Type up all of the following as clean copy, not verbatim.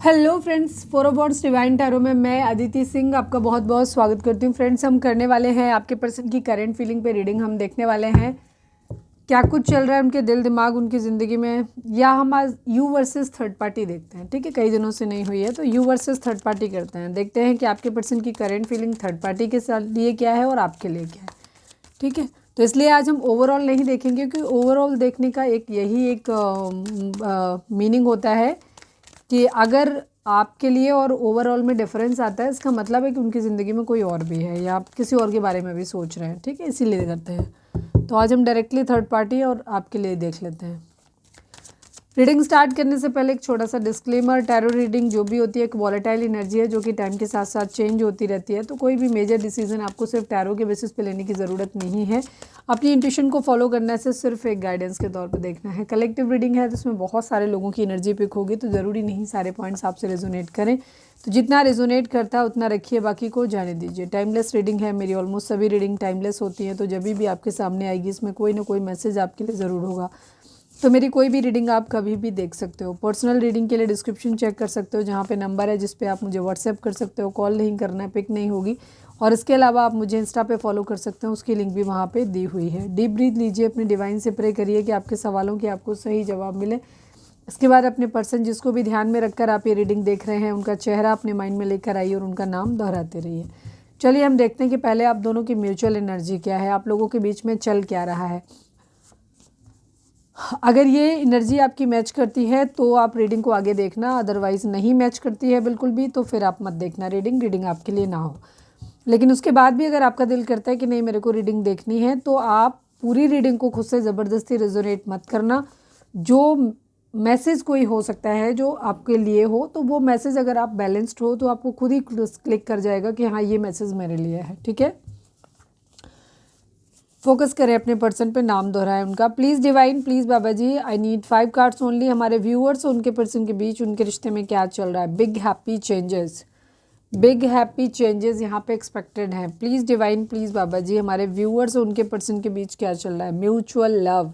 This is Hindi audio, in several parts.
हेलो फ्रेंड्स, फोरोबॉट्स डिवाइन टैरो में मैं अदिति सिंह आपका बहुत बहुत स्वागत करती हूँ। फ्रेंड्स, हम करने वाले हैं आपके पर्सन की करंट फीलिंग पे रीडिंग। हम देखने वाले हैं क्या कुछ चल रहा है उनके दिल दिमाग उनकी ज़िंदगी में, या हम आज यू वर्सेस थर्ड पार्टी देखते हैं। ठीक है, कई दिनों से नहीं हुई है तो यू वर्सेस थर्ड पार्टी करते हैं। देखते हैं कि आपके पर्सन की करंट फीलिंग थर्ड पार्टी के साथ लिए क्या है और आपके लिए क्या है। ठीक है, तो इसलिए आज हम ओवरऑल नहीं देखेंगे, क्योंकि ओवरऑल देखने का यही एक मीनिंग होता है कि अगर आपके लिए और ओवरऑल में डिफरेंस आता है, इसका मतलब है कि उनकी ज़िंदगी में कोई और भी है या आप किसी और के बारे में भी सोच रहे हैं। ठीक है, इसीलिए करते हैं। तो आज हम डायरेक्टली थर्ड पार्टी और आपके लिए देख लेते हैं। रीडिंग स्टार्ट करने से पहले एक छोटा सा डिस्क्लेमर, टैरो रीडिंग जो भी होती है एक वॉलेटाइल एनर्जी है जो कि टाइम के साथ साथ चेंज होती रहती है। तो कोई भी मेजर डिसीजन आपको सिर्फ टैरो के बेसिस पे लेने की ज़रूरत नहीं है। अपनी इंट्यूशन को फॉलो करने से सिर्फ एक गाइडेंस के तौर पे देखना है। कलेक्टिव रीडिंग है तो इसमें बहुत सारे लोगों की एनर्जी पिक होगी, तो ज़रूरी नहीं सारे पॉइंट्स आपसे रेजोनेट करें। तो जितना रेजोनेट करता है उतना रखिए, बाकी को जाने दीजिए। टाइमलेस रीडिंग है, मेरी ऑलमोस्ट सभी रीडिंग टाइमलेस होती हैं, तो जब भी आपके सामने आएगी इसमें कोई ना कोई मैसेज आपके लिए ज़रूर होगा। तो मेरी कोई भी रीडिंग आप कभी भी देख सकते हो। पर्सनल रीडिंग के लिए डिस्क्रिप्शन चेक कर सकते हो, जहाँ पे नंबर है जिस पे आप मुझे व्हाट्सएप कर सकते हो। कॉल नहीं करना है, पिक नहीं होगी। और इसके अलावा आप मुझे इंस्टा पे फॉलो कर सकते हो, उसकी लिंक भी वहाँ पे दी हुई है। डीप ब्रीथ लीजिए, अपने डिवाइन से प्रे करिए कि आपके सवालों के आपको सही जवाब मिले। इसके बाद अपने पर्सन जिसको भी ध्यान में रखकर आप ये रीडिंग देख रहे हैं उनका चेहरा अपने माइंड में लेकर आइए और उनका नाम दोहराते रहिए। चलिए हम देखते हैं कि पहले आप दोनों की म्यूचुअल एनर्जी क्या है, आप लोगों के बीच में चल क्या रहा है। अगर ये एनर्जी आपकी मैच करती है तो आप रीडिंग को आगे देखना, अदरवाइज़ नहीं मैच करती है बिल्कुल भी तो फिर आप मत देखना। रीडिंग आपके लिए ना हो। लेकिन उसके बाद भी अगर आपका दिल करता है कि नहीं मेरे को रीडिंग देखनी है, तो आप पूरी रीडिंग को खुद से ज़बरदस्ती रेजोनेट मत करना। जो मैसेज कोई हो सकता है जो आपके लिए हो, तो वो मैसेज अगर आप बैलेंस्ड हो तो आपको खुद ही क्लिक कर जाएगा कि हाँ ये मैसेज मेरे लिए है। ठीक है, फोकस करें अपने पर्सन पे, नाम दोहराएं उनका। Please divine, please Baba ji, I need 5 cards only. हमारे व्यूअर्स और उनके पर्सन के बीच उनके रिश्ते में क्या चल रहा है। Big happy changes, big happy changes यहाँ पे एक्सपेक्टेड हैं। Please divine, please Baba ji, हमारे व्यूअर्स और उनके पर्सन के बीच क्या चल रहा है। म्यूचुअल लव,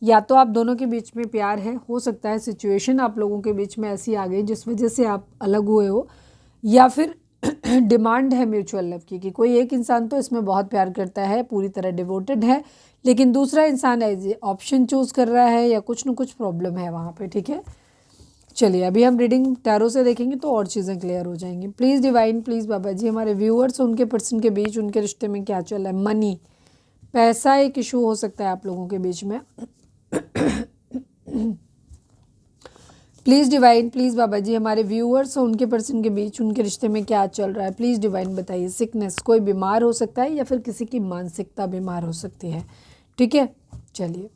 या तो आप दोनों के बीच में प्यार है, हो सकता है सिचुएशन आप लोगों के बीच में ऐसी आ गई जिस वजह से आप अलग हुए हो, या फिर डिमांड है म्यूचुअल लव की कि कोई एक इंसान तो इसमें बहुत प्यार करता है, पूरी तरह डिवोटेड है, लेकिन दूसरा इंसान एज ए ऑप्शन चूज़ कर रहा है या कुछ न कुछ प्रॉब्लम है वहाँ पे। ठीक है, चलिए अभी हम रीडिंग टैरो से देखेंगे तो और चीज़ें क्लियर हो जाएंगी। Please divine, please Baba ji, हमारे व्यूअर्स उनके पर्सन के बीच उनके रिश्ते में क्या चल रहा है। मनी, पैसा एक इशू हो सकता है आप लोगों के बीच में। Please divine, please Baba ji, हमारे व्यूअर्स और उनके पर्सन के बीच उनके रिश्ते में क्या चल रहा है। प्लीज़ डिवाइन बताइए। सिकनेस, कोई बीमार हो सकता है या फिर किसी की मानसिकता बीमार हो सकती है। ठीक है, चलिए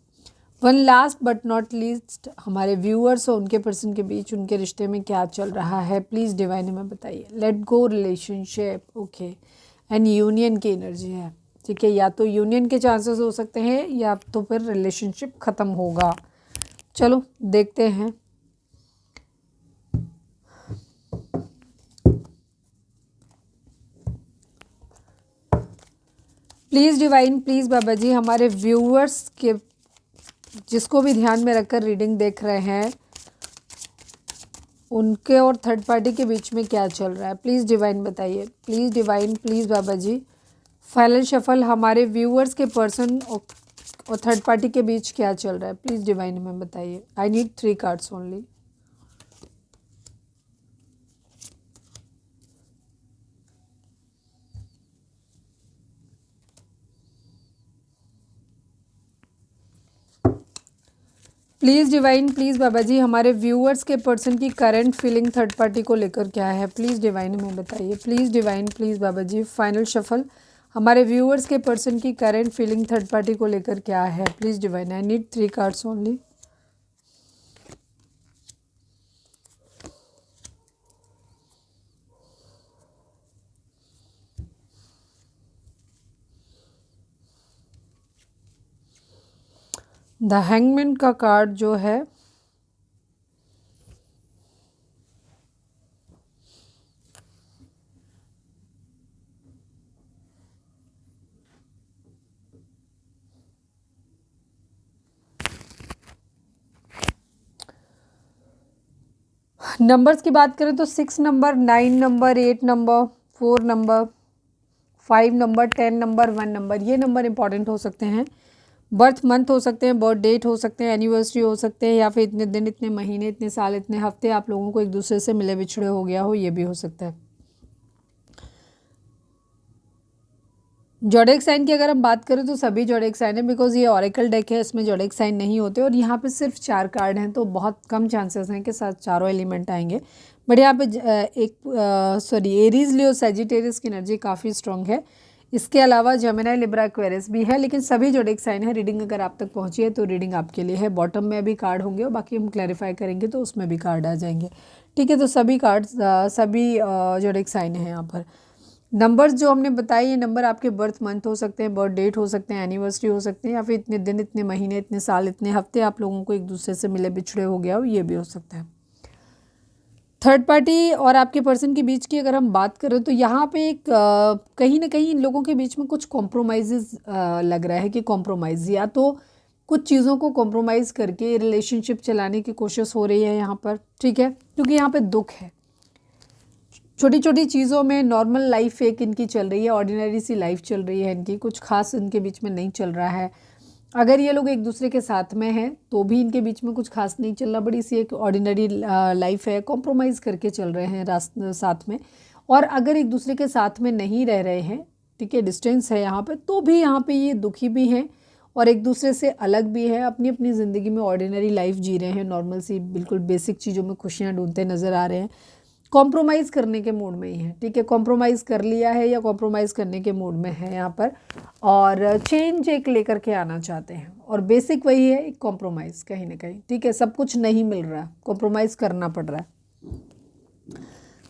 one last but not least, हमारे व्यूअर्स और उनके पर्सन के बीच उनके रिश्ते में क्या चल रहा है। प्लीज़ डिवाइन हमें बताइए। Let go relationship, okay, and union की एनर्जी है। ठीक है, या तो यूनियन के चांसेस हो सकते हैं या तो फिर रिलेशनशिप ख़त्म होगा। चलो देखते हैं। Please divine, please Baba ji, हमारे व्यूअर्स के जिसको भी ध्यान में रखकर रीडिंग देख रहे हैं उनके और थर्ड पार्टी के बीच में क्या चल रहा है। प्लीज़ डिवाइन बताइए। Please divine, please Baba ji, final shuffle, हमारे व्यूअर्स के पर्सन और थर्ड पार्टी के बीच क्या चल रहा है। प्लीज़ डिवाइन हमें बताइए। I need 3 cards only. Please divine, please Baba ji, हमारे व्यूअर्स के पर्सन की करंट फीलिंग थर्ड पार्टी को लेकर क्या है। प्लीज़ डिवाइन हमें बताइए। Please divine, please Baba ji, final shuffle, हमारे व्यूअर्स के पर्सन की करंट फीलिंग थर्ड पार्टी को लेकर क्या है। Please divine, I need 3 cards only. The hangman का कार्ड जो है नंबर्स की बात करें तो 6 number, 9 number, 8 number, 4 number, 5 number, 10 number, 1 number, ये नंबर इंपॉर्टेंट हो सकते हैं। बर्थ मंथ हो सकते हैं, बर्थ डेट हो सकते हैं, एनिवर्सरी हो सकते हैं, या फिर इतने दिन, इतने महीने, इतने साल, इतने हफ्ते आप लोगों को एक दूसरे से मिले बिछड़े हो गया हो, ये भी हो सकता है। जोडिएक साइन की अगर हम बात करें तो सभी जोडिएक साइन है, बिकॉज ये ऑरेकल डेक है, इसमें जोडिएक साइन नहीं होते, और यहाँ पे सिर्फ 4 कार्ड हैं, तो बहुत कम चांसेस हैं कि साथ चारों एलिमेंट आएंगे। बट यहाँ पे एरीज, लियो, सैजिटेरियस की एनर्जी काफ़ी स्ट्रॉन्ग है। इसके अलावा जेमिनी, लिब्रा, एक्वेरियस भी है, लेकिन सभी जोडिएक साइन है। रीडिंग अगर आप तक पहुँची है तो रीडिंग आपके लिए है। बॉटम में अभी कार्ड होंगे और बाकी हम क्लैरिफाई करेंगे तो उसमें भी कार्ड आ जाएंगे। ठीक है, तो सभी कार्ड सभी जोडिएक साइन है यहाँ पर। नंबर्स जो हमने बताए, ये नंबर आपके बर्थ मंथ हो सकते हैं, बर्थ डेट हो सकते हैं, एनिवर्सरी हो सकते हैं, या फिर इतने दिन, इतने महीने, इतने साल, इतने हफ्ते आप लोगों को एक दूसरे से मिले बिछड़े हो गया हो, ये भी हो सकता है। थर्ड पार्टी और आपके पर्सन के बीच की अगर हम बात करें तो यहाँ पे एक कहीं ना कहीं इन लोगों के बीच में कुछ कॉम्प्रोमाइज़ लग रहा है कि कॉम्प्रोमाइज़, या तो कुछ चीज़ों को कॉम्प्रोमाइज़ करके रिलेशनशिप चलाने की कोशिश हो रही है यहाँ पर। ठीक है, क्योंकि यहाँ पे दुख है, छोटी छोटी चीज़ों में नॉर्मल लाइफ एक इनकी चल रही है, ऑर्डिनरी सी लाइफ चल रही है इनकी, कुछ खास इनके बीच में नहीं चल रहा है। अगर ये लोग एक दूसरे के साथ में हैं तो भी इनके बीच में कुछ खास नहीं चल रहा, बड़ी सी एक ऑर्डिनरी लाइफ है, कॉम्प्रोमाइज़ करके चल रहे हैं साथ में। और अगर एक दूसरे के साथ में नहीं रह रहे हैं, ठीक है, डिस्टेंस है यहाँ पे, तो भी यहाँ पे ये दुखी भी हैं और एक दूसरे से अलग भी है, अपनी अपनी ज़िंदगी में ऑर्डिनरी लाइफ जी रहे हैं, नॉर्मल सी बिल्कुल बेसिक चीज़ों में खुशियाँ ढूंढते नज़र आ रहे हैं, कॉम्प्रोमाइज़ करने के मूड में ही है। ठीक है, कॉम्प्रोमाइज़ कर लिया है या कॉम्प्रोमाइज़ करने के मूड में है यहाँ पर, और चेंज एक लेकर के आना चाहते हैं, और बेसिक वही है, एक कॉम्प्रोमाइज़ कहीं ना कहीं। ठीक है, सब कुछ नहीं मिल रहा, कॉम्प्रोमाइज़ करना पड़ रहा है,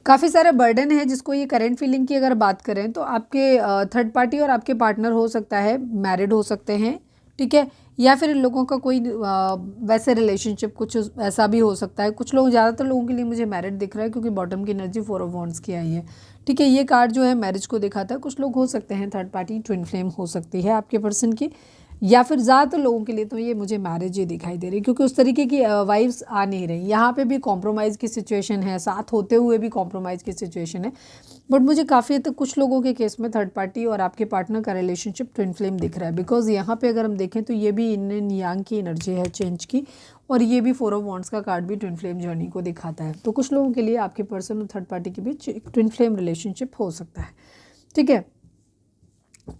काफ़ी सारे बर्डन है। जिसको ये करंट फीलिंग की अगर बात करें तो आपके थर्ड पार्टी और आपके पार्टनर हो सकता है मैरिड हो सकते हैं, ठीक है, या फिर इन लोगों का कोई वैसे रिलेशनशिप कुछ ऐसा भी हो सकता है। कुछ लोग, ज़्यादातर लोगों के लिए मुझे मैरिड दिख रहा है, क्योंकि बॉटम की एनर्जी 4 ऑफ वॉन्ड्स की आई है। ठीक है, ये कार्ड जो है मैरिज को दिखाता है। कुछ लोग हो सकते हैं थर्ड पार्टी, ट्विन फ्लेम हो सकती है आपके पर्सन की, या फिर ज़्यादातर लोगों के लिए तो ये मुझे मैरिज ही दिखाई दे रही है, क्योंकि उस तरीके की वाइब्स आ नहीं रही। यहाँ पे भी कॉम्प्रोमाइज़ की सिचुएशन है, साथ होते हुए भी कॉम्प्रोमाइज़ की सिचुएशन है, बट मुझे काफ़ी हद तक कुछ लोगों के केस में थर्ड पार्टी और आपके पार्टनर का रिलेशनशिप ट्विन फ्लेम दिख रहा है। बिकॉज यहाँ पे अगर हम देखें तो ये भी इन यांग की एनर्जी है चेंज की, और ये भी 4 ऑफ वॉन्ड्स का कार्ड भी ट्विन फ्लेम जर्नी को दिखाता है। तो कुछ लोगों के लिए आपके पर्सन और थर्ड पार्टी के बीच एक ट्विन फ्लेम रिलेशनशिप हो सकता है। ठीक है,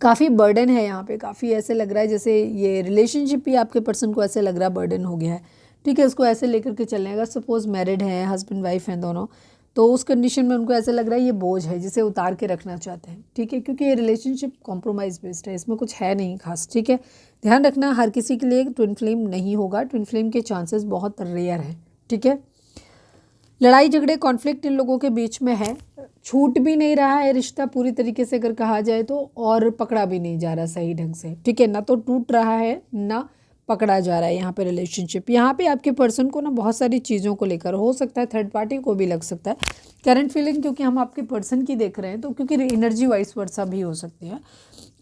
काफ़ी बर्डन है यहाँ पे, काफ़ी ऐसे लग रहा है जैसे ये रिलेशनशिप ही आपके पर्सन को ऐसे लग रहा है बर्डन हो गया है। ठीक है, इसको ऐसे लेकर के चलने, अगर सपोज मैरिड है, हस्बैंड वाइफ हैं दोनों, तो उस कंडीशन में उनको ऐसा लग रहा है ये बोझ है जिसे उतार के रखना चाहते हैं। ठीक है, क्योंकि ये रिलेशनशिप कॉम्प्रोमाइज़ बेस्ड है, इसमें कुछ है नहीं खास। ठीक है, ध्यान रखना हर किसी के लिए ट्विन फ्लेम नहीं होगा, ट्विन फ्लेम के चांसेस बहुत रेयर हैं। ठीक है, लड़ाई झगड़े कॉन्फ्लिक्ट इन लोगों के बीच में है, छूट भी नहीं रहा है रिश्ता पूरी तरीके से अगर कहा जाए तो, और पकड़ा भी नहीं जा रहा सही ढंग से। ठीक है, ना तो टूट रहा है ना पकड़ा जा रहा है यहाँ पे रिलेशनशिप। यहाँ पे आपके पर्सन को ना बहुत सारी चीज़ों को लेकर हो सकता है, थर्ड पार्टी को भी लग सकता है करंट फीलिंग, क्योंकि हम आपके पर्सन की देख रहे हैं तो, क्योंकि एनर्जी वाइस वर्सा भी हो सकती है।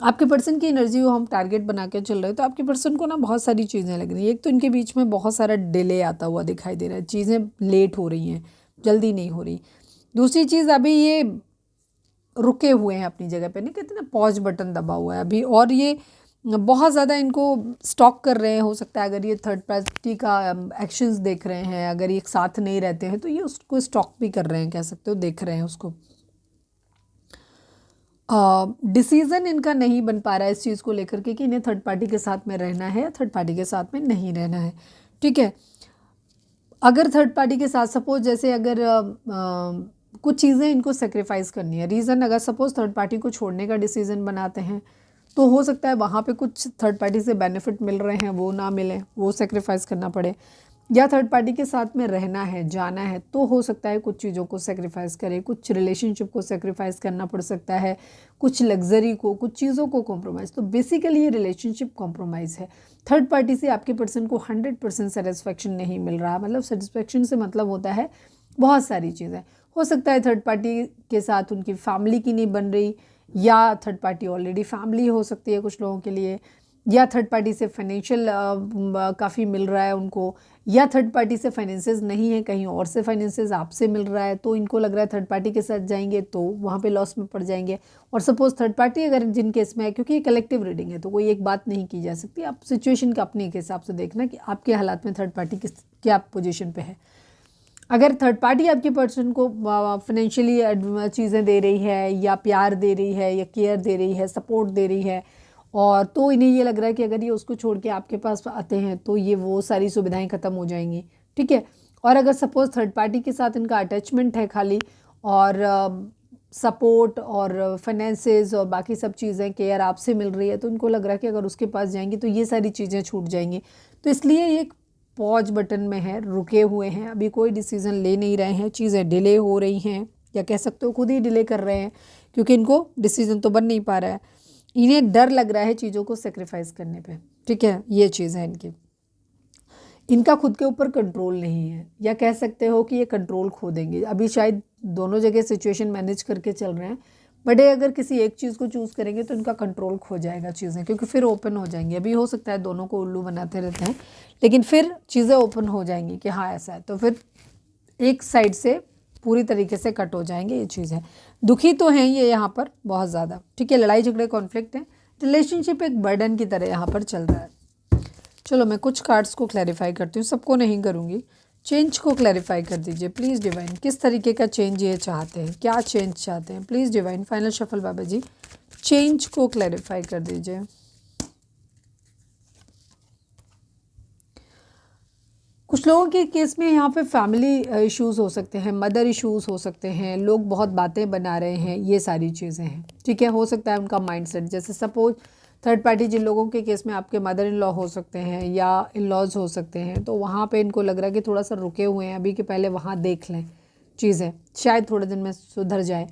आपके पर्सन की एनर्जी को हम टारगेट बना के चल रहे हैं, तो आपके पर्सन को ना बहुत सारी चीज़ें लग रही हैं। एक तो इनके बीच में बहुत सारा डिले आता हुआ दिखाई दे रहा है, चीज़ें लेट हो रही हैं, जल्दी नहीं हो रही। दूसरी चीज़, अभी ये रुके हुए हैं अपनी जगह पे, नहीं कहते ना पॉज बटन दबा हुआ है अभी, और ये बहुत ज़्यादा इनको स्टॉक कर रहे हैं। हो सकता है अगर ये थर्ड पार्टी का एक्शंस देख रहे हैं, अगर ये एक साथ नहीं रहते हैं तो ये उसको स्टॉक भी कर रहे हैं, कह सकते हो, देख रहे हैं उसको। डिसीज़न इनका नहीं बन पा रहा है इस चीज़ को लेकर के कि इन्हें थर्ड पार्टी के साथ में रहना है या थर्ड पार्टी के साथ में नहीं रहना है। ठीक है, अगर थर्ड पार्टी के साथ सपोज जैसे अगर कुछ चीज़ें इनको सेक्रीफाइस करनी है, रीज़न अगर सपोज थर्ड पार्टी को छोड़ने का डिसीज़न बनाते हैं तो हो सकता है वहाँ पे कुछ थर्ड पार्टी से बेनिफिट मिल रहे हैं वो ना मिले, वो सेक्रीफाइस करना पड़े, या थर्ड पार्टी के साथ में रहना है, जाना है, तो हो सकता है कुछ चीज़ों को सेक्रीफाइस करें, कुछ रिलेशनशिप को सेक्रीफाइस करना पड़ सकता है, कुछ लग्जरी को, कुछ चीज़ों को कॉम्प्रोमाइज़। तो बेसिकली ये रिलेशनशिप कॉम्प्रोमाइज़ है। थर्ड पार्टी से आपके पर्सन को 100% सेटिस्फेक्शन नहीं मिल रहा। मतलब सेटिस्फेक्शन से मतलब होता है बहुत सारी चीज़ें। हो सकता है थर्ड पार्टी के साथ उनकी फैमिली की नहीं बन रही, या थर्ड पार्टी ऑलरेडी फैमिली हो सकती है कुछ लोगों के लिए, या थर्ड पार्टी से फाइनेंशियल काफ़ी मिल रहा है उनको, या थर्ड पार्टी से फाइनेंसेस नहीं है, कहीं और से फाइनेंसेस आपसे मिल रहा है, तो इनको लग रहा है थर्ड पार्टी के साथ जाएंगे तो वहाँ पे लॉस में पड़ जाएंगे। और सपोज थर्ड पार्टी अगर जिन केस में है, क्योंकि ये कलेक्टिव रीडिंग है तो कोई एक बात नहीं की जा सकती, आप सिचुएशन का अपने के हिसाब से देखना कि आपके हालात में थर्ड पार्टी किस क्या पोजिशन पर है। अगर थर्ड पार्टी आपके पर्सन को फाइनेंशियली चीज़ें दे रही है, या प्यार दे रही है, या केयर दे रही है, सपोर्ट दे रही है, और तो इन्हें ये लग रहा है कि अगर ये उसको छोड़ के आपके पास आते हैं तो ये वो सारी सुविधाएं ख़त्म हो जाएंगी, ठीक है। और अगर सपोज़ थर्ड पार्टी के साथ इनका अटैचमेंट है खाली, और सपोर्ट और फाइनेंसेस और बाकी सब चीज़ें केयर आपसे मिल रही है, तो इनको लग रहा है कि अगर उसके पास जाएंगी तो ये सारी चीज़ें छूट जाएंगी। तो इसलिए एक पॉज बटन में है, रुके हुए हैं, अभी कोई डिसीज़न ले नहीं रहे हैं, चीज़ें डिले हो रही हैं, या कह सकते हो खुद ही डिले कर रहे हैं, क्योंकि इनको डिसीज़न तो बन नहीं पा रहा है, इन्हें डर लग रहा है चीज़ों को सेक्रीफाइस करने पे, ठीक है। ये चीज़ है इनकी, इनका खुद के ऊपर कंट्रोल नहीं है, या कह सकते हो कि ये कंट्रोल खो देंगे। अभी शायद दोनों जगह सिचुएशन मैनेज करके चल रहे हैं, बट अगर किसी एक चीज़ को चूज़ करेंगे तो इनका कंट्रोल खो जाएगा चीज़ें, क्योंकि फिर ओपन हो जाएंगी। अभी हो सकता है दोनों को उल्लू बनाते रहते हैं, लेकिन फिर चीज़ें ओपन हो जाएंगी कि हाँ ऐसा है, तो फिर एक साइड से पूरी तरीके से कट हो जाएंगे। ये चीज़ है, दुखी तो हैं ये यहाँ पर बहुत ज़्यादा, ठीक है। लड़ाई झगड़े कॉन्फ्लिक्ट है, रिलेशनशिप एक बर्डन की तरह यहाँ पर चल रहा है। चलो मैं कुछ कार्ड्स को क्लैरिफाई करती हूँ, सबको नहीं करूँगी। चेंज को क्लैरिफाई कर दीजिए प्लीज़ डिवाइन, किस तरीके का चेंज ये चाहते हैं, क्या चेंज चाहते हैं please divine. Final shuffle Baba ji, change को क्लैरिफाई कर दीजिए। कुछ लोगों के केस में यहाँ पे फैमिली इश्यूज़ हो सकते हैं, मदर इश्यूज़ हो सकते हैं, लोग बहुत बातें बना रहे हैं, ये सारी चीज़ें हैं, ठीक है। हो सकता है उनका माइंडसेट, जैसे सपोज थर्ड पार्टी जिन लोगों के केस में आपके मदर इन लॉ हो सकते हैं या इन लॉज हो सकते हैं, तो वहाँ पे इनको लग रहा है कि थोड़ा सा रुके हुए हैं अभी, कि पहले वहाँ देख लें चीज़ें, शायद थोड़े दिन में सुधर जाए।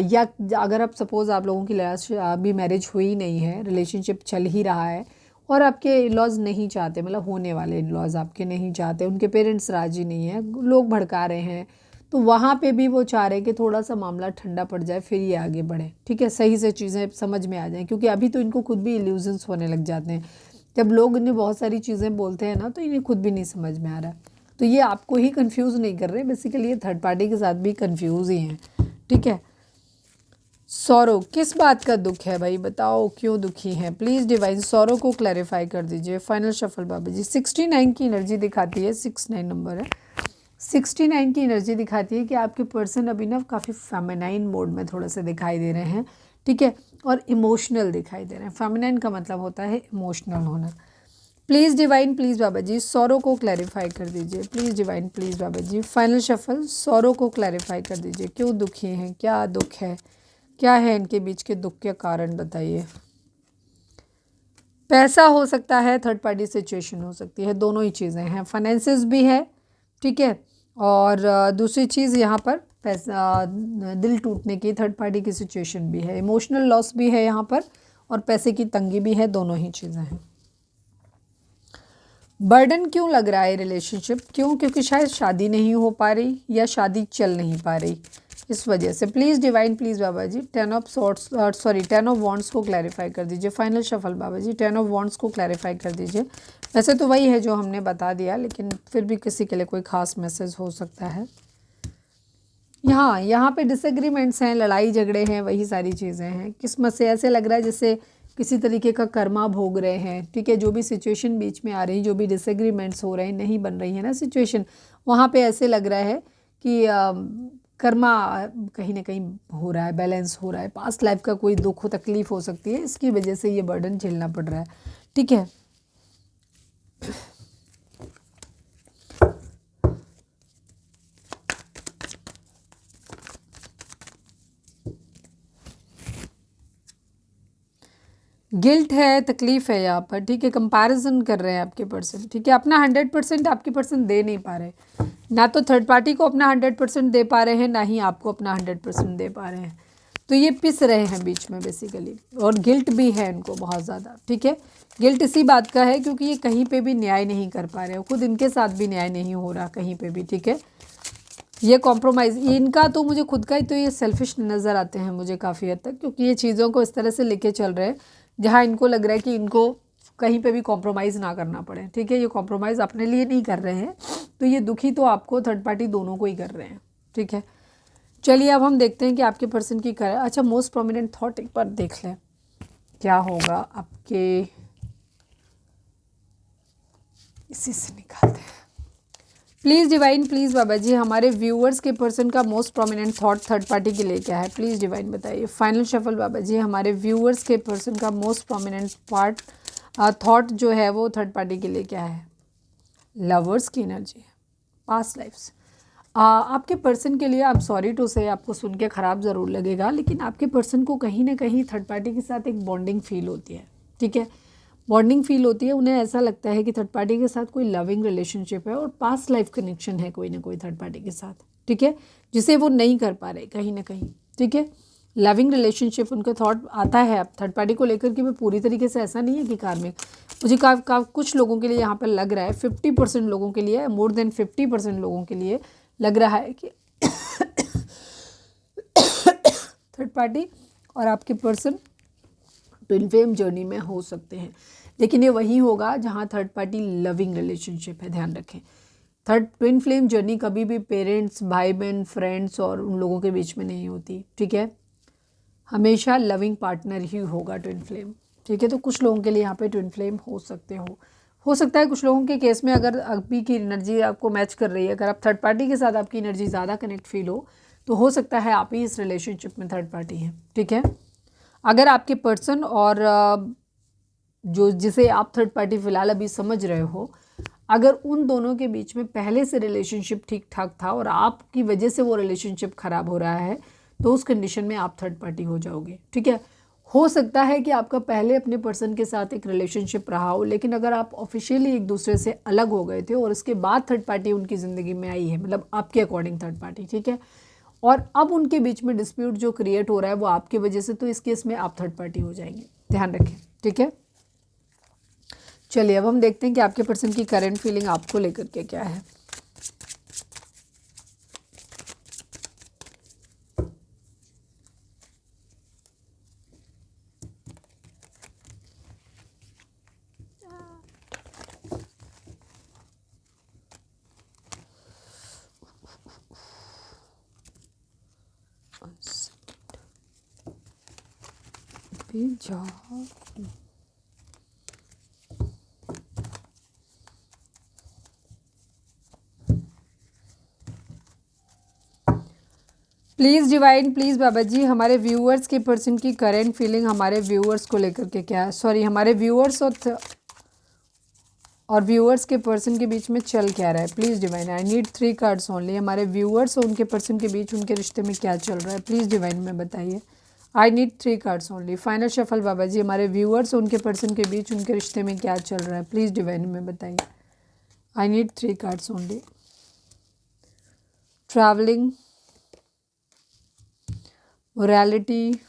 या अगर आप सपोज़ आप लोगों की अभी मैरिज हुई नहीं है, रिलेशनशिप चल ही रहा है, और आपके इन लॉज नहीं चाहते, मतलब होने वाले इन लॉज आपके नहीं चाहते, उनके पेरेंट्स राज़ी नहीं हैं, लोग भड़का रहे हैं, तो वहाँ पे भी वो चाह रहे हैं कि थोड़ा सा मामला ठंडा पड़ जाए फिर ये आगे बढ़े, ठीक है, सही से चीज़ें समझ में आ जाएं। क्योंकि अभी तो इनको खुद भी इल्यूजन्स होने लग जाते हैं, जब लोग इन्हें बहुत सारी चीज़ें बोलते हैं ना, तो इन्हें खुद भी नहीं समझ में आ रहा। तो ये आपको ही कन्फ्यूज़ नहीं कर रहे, बेसिकली ये थर्ड पार्टी के साथ भी कन्फ्यूज़ ही हैं, ठीक है। सौरो, किस बात का दुख है भाई, बताओ क्यों दुखी हैं प्लीज़ डिवाइन, सौरो को क्लैरिफाई कर दीजिए। फाइनल शफल बाबा जी, 69 की एनर्जी दिखाती है, 69 नंबर है, 69 की एनर्जी दिखाती है कि आपके पर्सन अभी ना काफ़ी फेमिनाइन मोड में थोड़ा सा दिखाई दे रहे हैं, ठीक है, और इमोशनल दिखाई दे रहे हैं। फेमिनाइन का मतलब होता है इमोशनल होना। Please divine, please Baba ji, sorrow को क्लैरिफाई कर दीजिए please divine, please Baba ji. Final shuffle, sorrow को क्लैरिफाई कर दीजिए, क्यों दुखी हैं, क्या दुख है, क्या है इनके बीच के दुख के कारण बताइए। पैसा हो सकता है, थर्ड पार्टी सिचुएशन हो सकती है, दोनों ही चीज़ें हैं, फाइनेंसेस भी है, ठीक है, और दूसरी चीज़ यहाँ पर पैसा, दिल टूटने की थर्ड पार्टी की सिचुएशन भी है, इमोशनल लॉस भी है यहाँ पर, और पैसे की तंगी भी है, दोनों ही चीज़ें हैं। बर्डन क्यों लग रहा है रिलेशनशिप, क्यों, क्योंकि शायद शादी नहीं हो पा रही या शादी चल नहीं पा रही, इस वजह से। Please divine, please Baba ji, 10 of swords, sorry 10 of wands को क्लैरिफाई कर दीजिए। Final shuffle Baba ji, 10 of wands को क्लैरिफाई कर दीजिए। वैसे तो वही है जो हमने बता दिया, लेकिन फिर भी किसी के लिए कोई ख़ास मैसेज हो सकता है। यहाँ पे डिसएग्रीमेंट्स हैं, लड़ाई झगड़े हैं, वही सारी चीज़ें हैं। किस्मत से ऐसे लग रहा है जैसे किसी तरीके का कर्मा भोग रहे हैं, ठीक है। जो भी सिचुएशन बीच में आ रही, जो भी डिसएग्रीमेंट्स हो रहे हैं, नहीं बन रही है ना सिचुएशन, वहाँ पे ऐसे लग रहा है कि कर्मा कहीं ना कहीं हो रहा है, बैलेंस हो रहा है, पास्ट लाइफ का कोई दुख हो, तकलीफ हो सकती है, इसकी वजह से ये बर्डन झेलना पड़ रहा है, ठीक है। गिल्ट है, तकलीफ़ है यहाँ पर, ठीक है। कंपैरिजन कर रहे हैं आपके पर्सन, ठीक है। अपना 100% आपके पर्सन दे नहीं पा रहे, ना तो थर्ड पार्टी को अपना 100% दे पा रहे हैं, ना ही आपको अपना 100% दे पा रहे हैं। तो ये पिस रहे हैं बीच में बेसिकली, और गिल्ट भी है इनको बहुत ज़्यादा, ठीक है। गिल्ट इसी बात का है क्योंकि ये कहीं पे भी न्याय नहीं कर पा रहे हो, खुद इनके साथ भी न्याय नहीं हो रहा कहीं पे भी, ठीक है। ये कॉम्प्रोमाइज़ इनका, तो मुझे खुद का ही तो ये सेल्फिश नज़र आते हैं मुझे काफ़ी हद तक, क्योंकि ये चीज़ों को इस तरह से लेके चल रहे हैं जहाँ इनको लग रहा है कि इनको कहीं पे भी कॉम्प्रोमाइज़ ना करना पड़े, ठीक है। ये कॉम्प्रोमाइज़ अपने लिए नहीं कर रहे हैं, तो ये दुखी तो आपको थर्ड पार्टी दोनों को ही कर रहे हैं, ठीक है। चलिए अब हम देखते हैं कि आपके पर्सन की कर अच्छा मोस्ट प्रोमिनेंट थॉट एक बार देख लें क्या होगा आपके, इसी से निकालते हैं। Please divine, please Baba ji हमारे व्यूअर्स के पर्सन का most prominent thought third party के लिए क्या है, प्लीज़ डिवाइन बताइए। फाइनल शफल बाबा जी हमारे व्यूअर्स के पर्सन का मोस्ट प्रोमिनेंट थॉट जो है वो थर्ड पार्टी के लिए क्या है। लवर्स की एनर्जी है, पास्ट लाइफ्स। आपके पर्सन के लिए, आप सॉरी टू से आपको सुन के ख़राब ज़रूर लगेगा, लेकिन आपके पर्सन को कहीं ना कहीं थर्ड पार्टी के साथ एक बॉन्डिंग फील होती है, ठीक है। बॉन्डिंग फील होती है, उन्हें ऐसा लगता है कि थर्ड पार्टी के साथ कोई लविंग रिलेशनशिप है और पास्ट लाइफ कनेक्शन है कोई ना कोई थर्ड पार्टी के साथ, ठीक है, जिसे वो नहीं कर पा रहे कहीं ना कहीं, ठीक है। लविंग रिलेशनशिप उनका थॉट आता है अब थर्ड पार्टी को लेकर कि मैं पूरी तरीके से, ऐसा नहीं है कि कार्मिक, मुझे कुछ लोगों के लिए यहाँ पर लग रहा है, 50% लोगों के लिए, मोर देन 50% लोगों के लिए लग रहा है कि थर्ड पार्टी और आपके पर्सन ट्विन फ्लेम जर्नी में हो सकते हैं, लेकिन ये वही होगा जहाँ थर्ड पार्टी लविंग रिलेशनशिप है, ध्यान रखें। थर्ड ट्विन फ्लेम जर्नी कभी भी पेरेंट्स, भाई बहन, फ्रेंड्स और उन लोगों के बीच में नहीं होती, ठीक है। हमेशा लविंग पार्टनर ही होगा ट्विन फ्लेम, ठीक है। तो कुछ लोगों के लिए यहाँ पे ट्विन फ्लेम हो सकता है कुछ लोगों के केस में, अगर अभी की एनर्जी आपको मैच कर रही है, अगर आप थर्ड पार्टी के साथ आपकी एनर्जी ज़्यादा कनेक्ट फील हो सकता है आप ही इस रिलेशनशिप में थर्ड पार्टी हैं, ठीक है। अगर आपके पर्सन और जो जिसे आप थर्ड पार्टी फ़िलहाल अभी समझ रहे हो, अगर उन दोनों के बीच में पहले से रिलेशनशिप ठीक ठाक था और आपकी वजह से वो रिलेशनशिप ख़राब हो रहा है, तो उस कंडीशन में आप थर्ड पार्टी हो जाओगे, ठीक है। हो सकता है कि आपका पहले अपने पर्सन के साथ एक रिलेशनशिप रहा हो, लेकिन अगर आप ऑफिशियली एक दूसरे से अलग हो गए थे और उसके बाद थर्ड पार्टी उनकी ज़िंदगी में आई है, मतलब आपके अकॉर्डिंग थर्ड पार्टी, ठीक है, और अब उनके बीच में डिस्प्यूट जो क्रिएट हो रहा है वो आपकी वजह से, तो इस केस में आप थर्ड पार्टी हो जाएंगे, ध्यान रखें, ठीक है। चलिए अब हम देखते हैं कि आपके पर्सन की करंट फीलिंग आपको लेकर के क्या है। Please divine, please Baba ji हमारे व्यूअर्स के पर्सन की करंट फीलिंग हमारे व्यूअर्स को लेकर के क्या है, सॉरी हमारे व्यूअर्स और व्यूअर्स के पर्सन के बीच में चल क्या रहा है। Please divine, I need 3 cards only. हमारे व्यूअर्स और उनके पर्सन के बीच उनके रिश्ते में क्या चल रहा है, प्लीज़ डिवाइन में बताइए। I need 3 cards only. Final shuffle Baba ji हमारे व्यूअर्स और उनके पर्सन के बीच उनके रिश्ते में क्या चल रहा है, प्लीज़ डिवाइन में बताइए। I need 3 cards only. Travelling, morality,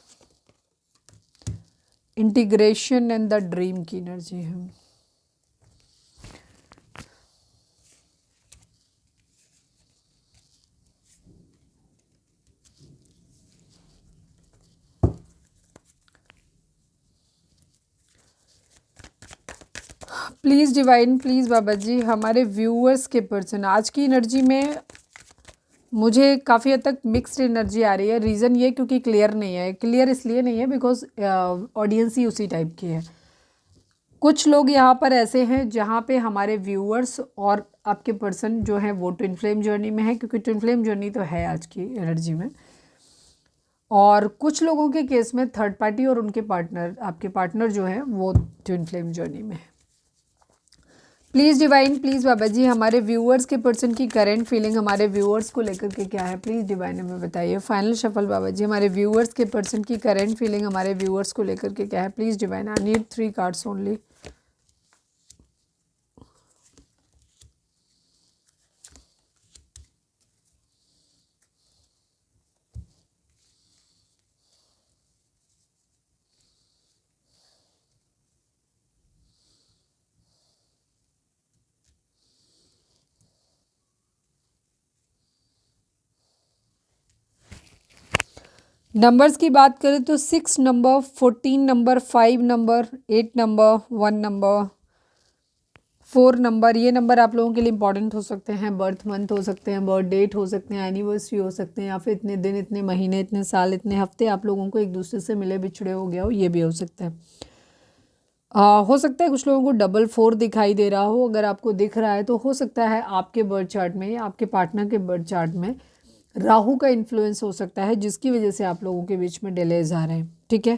integration and the dream की एनर्जी है। Please divine, please Baba ji हमारे व्यूअर्स के पर्सन आज की एनर्जी में मुझे काफ़ी हद तक मिक्स्ड एनर्जी आ रही है। रीज़न ये क्योंकि क्लियर नहीं है, क्लियर इसलिए नहीं है बिकॉज ऑडियंस ही उसी टाइप की है। कुछ लोग यहाँ पर ऐसे हैं जहाँ पे हमारे व्यूअर्स और आपके पर्सन जो हैं वो ट्विन फ्लेम जर्नी में है, क्योंकि ट्विन फ्लेम जर्नी तो है आज की एनर्जी में। और कुछ लोगों के केस में थर्ड पार्टी और उनके पार्टनर, आपके पार्टनर जो हैं वो ट्विन फ्लेम जर्नी में है। Please divine, please Baba ji हमारे व्यूअर्स के पर्सन की करंट फीलिंग हमारे व्यूअर्स को लेकर के क्या है, प्लीज़ डिवाइन हमें बताइए। फाइनल शफल बाबा जी हमारे व्यूअर्स के पर्सन की करंट फीलिंग हमारे व्यूअर्स को लेकर के क्या है, please divine. I need 3 cards only. Numbers की बात करें तो 6 number, 14 number, 5 number, 8 number, 1 number, 4 number, ये नंबर आप लोगों के लिए इंपॉर्टेंट हो सकते हैं। बर्थ मंथ हो सकते हैं, बर्थ डेट हो सकते हैं, एनिवर्सरी हो सकते हैं, या फिर इतने दिन, इतने महीने, इतने साल, इतने हफ्ते आप लोगों को एक दूसरे से मिले बिछड़े हो गया हो, ये भी हो सकता है। हो सकता है कुछ लोगों को डबल 4 दिखाई दे रहा हो। अगर आपको दिख रहा है तो हो सकता है आपके बर्थ चार्ट में या आपके पार्टनर के बर्थ चार्ट में राहु का इन्फ्लुएंस हो सकता है, जिसकी वजह से आप लोगों के बीच में डिलेज आ रहे हैं। ठीक है,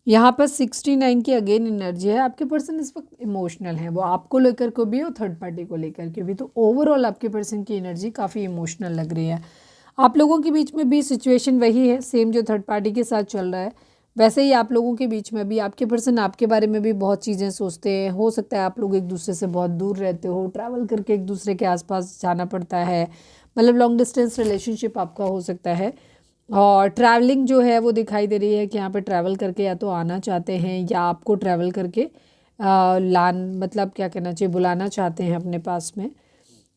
यहाँ पर 69 की अगेन एनर्जी है। आपके पर्सन इस वक्त इमोशनल है, वो आपको लेकर को भी और थर्ड पार्टी को लेकर के भी। तो ओवरऑल आपके पर्सन की एनर्जी काफ़ी इमोशनल लग रही है। आप लोगों के बीच में भी सिचुएशन वही है, सेम जो थर्ड पार्टी के साथ चल रहा है वैसे ही आप लोगों के बीच में भी आपके पर्सन आपके बारे में भी बहुत चीज़ें सोचते हैं। हो सकता है आप लोग एक दूसरे से बहुत दूर रहते हो, ट्रैवल करके एक दूसरे के आसपास जाना पड़ता है, मतलब लॉन्ग डिस्टेंस रिलेशनशिप आपका हो सकता है। और ट्रैवलिंग जो है वो दिखाई दे रही है कि यहाँ पे ट्रैवल करके या तो आना चाहते हैं या आपको ट्रैवल करके लान मतलब क्या कहना चाहिए, बुलाना चाहते हैं अपने पास में।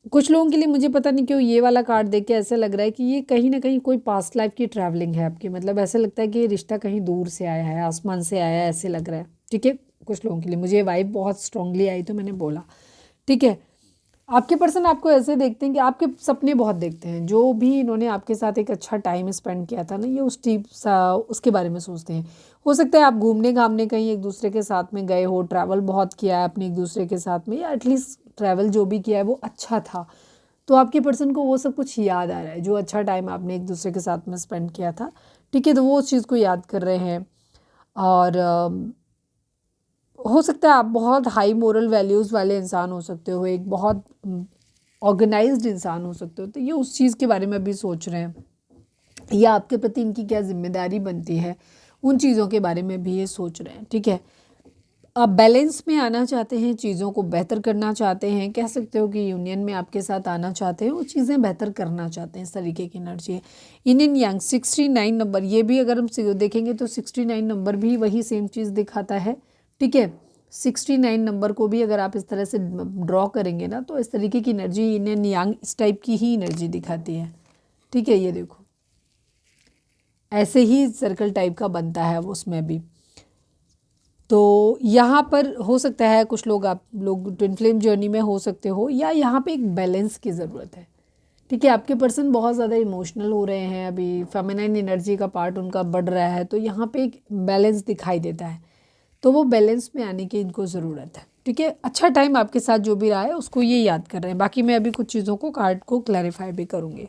कुछ लोगों के लिए मुझे पता नहीं क्यों ये वाला कार्ड देख के ऐसा लग रहा है कि ये कहीं ना कहीं कोई पास्ट लाइफ की ट्रैवलिंग है आपकी, मतलब ऐसा लगता है कि ये रिश्ता कहीं दूर से आया है, आसमान से आया है, ऐसे लग रहा है। ठीक है, कुछ लोगों के लिए मुझे वाइब बहुत स्ट्रांगली आई तो मैंने बोला। ठीक है, आपके पर्सन आपको ऐसे देखते हैं कि आपके सपने बहुत देखते हैं। जो भी इन्होंने आपके साथ एक अच्छा टाइम स्पेंड किया था ना, ये उस टीप सा उसके बारे में सोचते हैं। हो सकता है आप घूमने घामने कहीं एक दूसरे के साथ में गए हो, ट्रैवल बहुत किया है अपने एक दूसरे के साथ में, या एटलीस्ट ट्रैवल जो भी किया है वो अच्छा था। तो आपके पर्सन को वो सब कुछ याद आ रहा है, जो अच्छा टाइम आपने एक दूसरे के साथ में स्पेंड किया था। ठीक है, तो वो उस चीज़ को याद कर रहे हैं। और हो सकता है आप बहुत हाई मोरल वैल्यूज़ वाले इंसान हो सकते हो, एक बहुत ऑर्गेनाइज्ड इंसान हो सकते हो, तो ये उस चीज़ के बारे में भी सोच रहे हैं, या आपके प्रति इनकी क्या जिम्मेदारी बनती है उन चीज़ों के बारे में भी ये सोच रहे हैं। ठीक है, आप बैलेंस में आना चाहते हैं, चीज़ों को बेहतर करना चाहते हैं, कह सकते हो कि यूनियन में आपके साथ आना चाहते हैं, वो चीज़ें बेहतर करना चाहते हैं, इस तरीके की एनर्जी है। इन यांग 69 नंबर, ये भी अगर हम देखेंगे तो 69 नंबर भी वही सेम चीज़ दिखाता है। ठीक है, 69 नंबर को भी अगर आप इस तरह से ड्रॉ करेंगे ना, तो इस तरीके की एनर्जी इन यांग इस टाइप की ही एनर्जी दिखाती है। ठीक है, ये देखो ऐसे ही सर्कल टाइप का बनता है वो उसमें भी। तो यहाँ पर हो सकता है कुछ लोग आप लोग ट्विन फ्लेम जर्नी में हो सकते हो, या यहाँ पे एक बैलेंस की ज़रूरत है। ठीक है, आपके पर्सन बहुत ज़्यादा इमोशनल हो रहे हैं, अभी फेमिनाइन एनर्जी का पार्ट उनका बढ़ रहा है, तो यहाँ पे एक बैलेंस दिखाई देता है। तो वो बैलेंस में आने की इनको ज़रूरत है। ठीक है, अच्छा टाइम आपके साथ जो भी रहा है उसको ये याद कर रहे हैं। बाकी मैं अभी कुछ चीज़ों को कार्ड को क्लैरिफाई भी करूँगी।